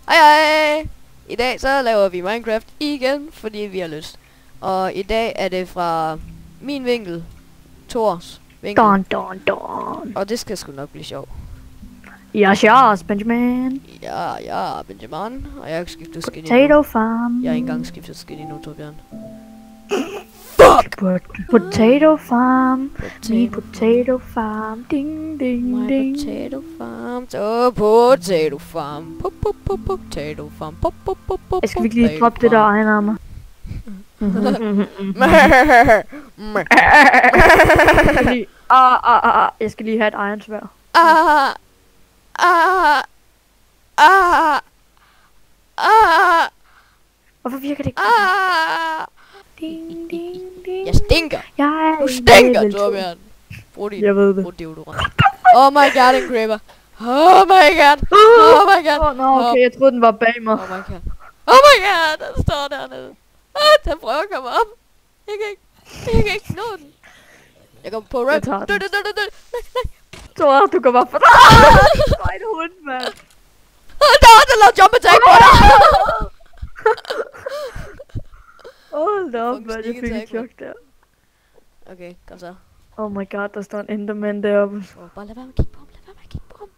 Hej hej! I dag så laver vi Minecraft igen, fordi vi har lyst. Og i dag er det fra min vinkel, Thors vinkel. Don. Og det skal sgu nok blive sjovt. Yes, Benjamin. Ja, Benjamin. Og jeg har skiftet skin Potato endnu. farm. Jeg har ikke engang skiftet skin endnu, Torbjørn. Potato farm. Me potato farm. Ding, ding, My ding. potato farm. So potato farm. Potato farm. Jeg skal virkelig lige droppe det der ejenarmer. Jeg skal lige have et ironsværd. Hvorfor virker det ikke? Ding, ding, ding. Jeg stinker. Du stinker, Torbjørn. Jeg ved det. Brug deodorant. Oh my god, en creeper. Oh my god. Oh my god. Okay, jeg troede den var bag mig. Oh my god. Oh my god, den står dernede. Den prøver at komme op. Jeg kan ikke nå den. Jeg går på rap. tager den. Nej. Tror du går bare for dig. Nej, det hund, mand. Den lavede jump attack på dig. Hold da op, Fucking mand. Jeg sneak fik et attack, chok der. Okay, kom så. Oh my god, der står en enderman deroppe. Bare lad være med at kigge på ham.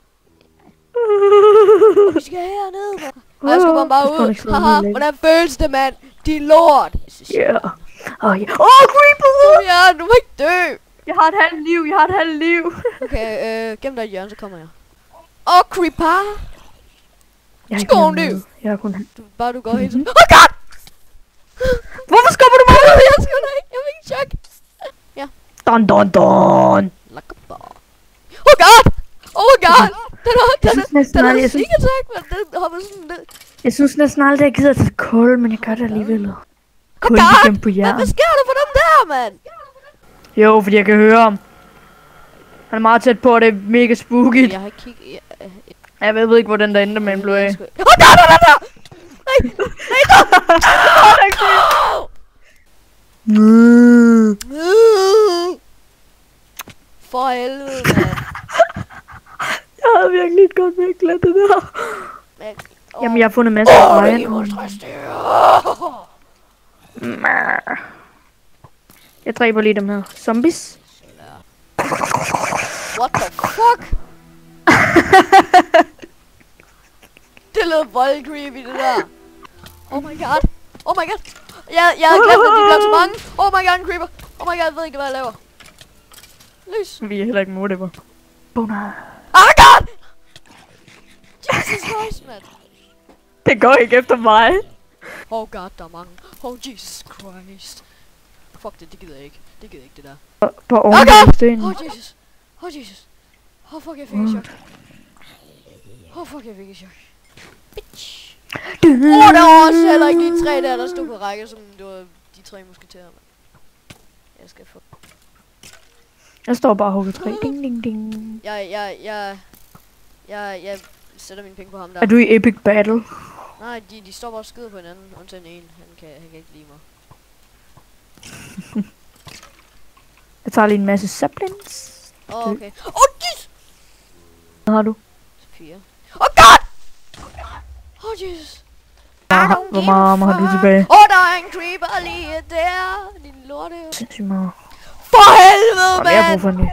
Vi skal herned, bro. Og jeg skal bare ud. Haha, hvordan føles det, mand? Din lort. Yeah. Oh, yeah. Creeper! Ja, du må ikke dø. Jeg har et halvt liv. Okay, gem dig i hjørnet, så kommer jeg. Creeper. Jeg Skål nu. Jeg har kun halv. Bare du går helt sådan. Oh god! Hvorfor skubber du mig ud? Jeg skal ikke. Jeg fik en chok. Ja. Don. Lakkebar. Oh god! Oh my god! Den har jeg sneak attack, men den hopper sådan ned. Jeg synes næsten aldrig, jeg gider til kul, men jeg gør det alligevel. Kul igen på hjernen. Hvad sker der for dem der, mand? Jo, fordi jeg kan høre ham. Han er meget tæt på, og det er mega spooky. Jeg har ikke kigget. Jeg ved ikke, hvor den der enderman blev af. Der! For helvede, mand. Jeg havde virkelig ikke godt med at klatre det der. Men, Jamen, jeg har fundet masser af iron. Jeg dræber lige dem her. Zombies. What the fuck? Det lød vold creepy, det der. Oh my god. Jeg havde glemt, at de blev så mange. Oh my god, en creeper. Oh my god, jeg ved ikke, hvad jeg laver. Lys. Vi er heller ikke mod det, hvor. Boner. Oh my god! Jesus Christ, man. Det går ikke efter mig. Oh god, der er mange. Oh Jesus Christ. Fuck det gider jeg ikke. Det gider jeg ikke, det der. På oven stenen. Oh Jesus. Oh fuck, jeg fik et chok. Bitch. Der var også heller ikke de tre der stod på række, som det var de tre musketerer, mand. Jeg skal få... Jeg står bare og hugger træ. Ding, ding, ding. Jeg sætter mine penge på ham der. Er du i epic battle? Nej, de står bare og skyder på hinanden, undtagen en. Han kan ikke lide mig. Jeg tager lige en masse saplings. Okay. Jesus! Hvad har du? 4. Oh god! Jesus! Hvor meget har du tilbage? Der er en creeper lige der. Din lorte. Sindssygt meget. For helvede, mand! Jeg har brug for en ny.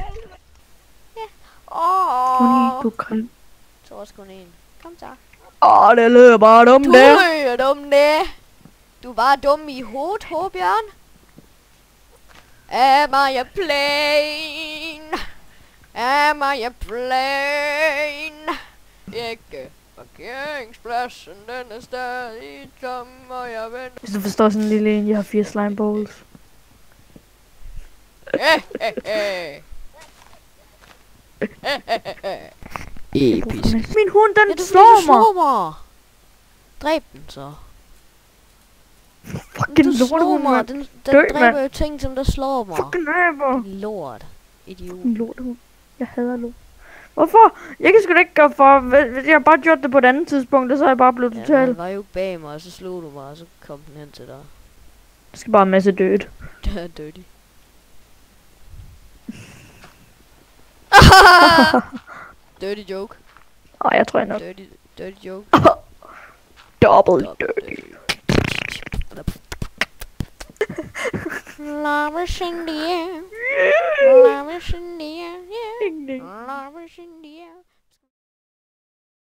Du kan... Så også kun en. Kom så. Det lyder bare dumt der. Du er dum der. Du var dum i hovedet, Håbjørn. Am I a plane? Ikke. Parkeringspladsen, den er stadig tom, og jeg venter. Hvis du forstår sådan en lille en, jeg har 4 slime balls. Episk. Min hund, den slår mig. Dræb den så. Fucking lortehund, mand. Den Dø, dræber jo ting, som der slår mig. Fucking aber. Lort. Idiot. Lortehund. Jeg hader lort. Hvorfor? Jeg kan sgu da ikke gøre for, hvis jeg har bare gjort det på et andet tidspunkt, og så er jeg bare blevet Ja, totalt. den var jo bag mig, og så slog du mig, og så kom den hen til dig. Jeg skal bare en masse dødt. Det er dirty. Dirty joke. Jeg tror jeg nok. Dirty joke. Double dirty. Love is in the air. Love is in the air. Yeah. Ding, ding. Love is in the air.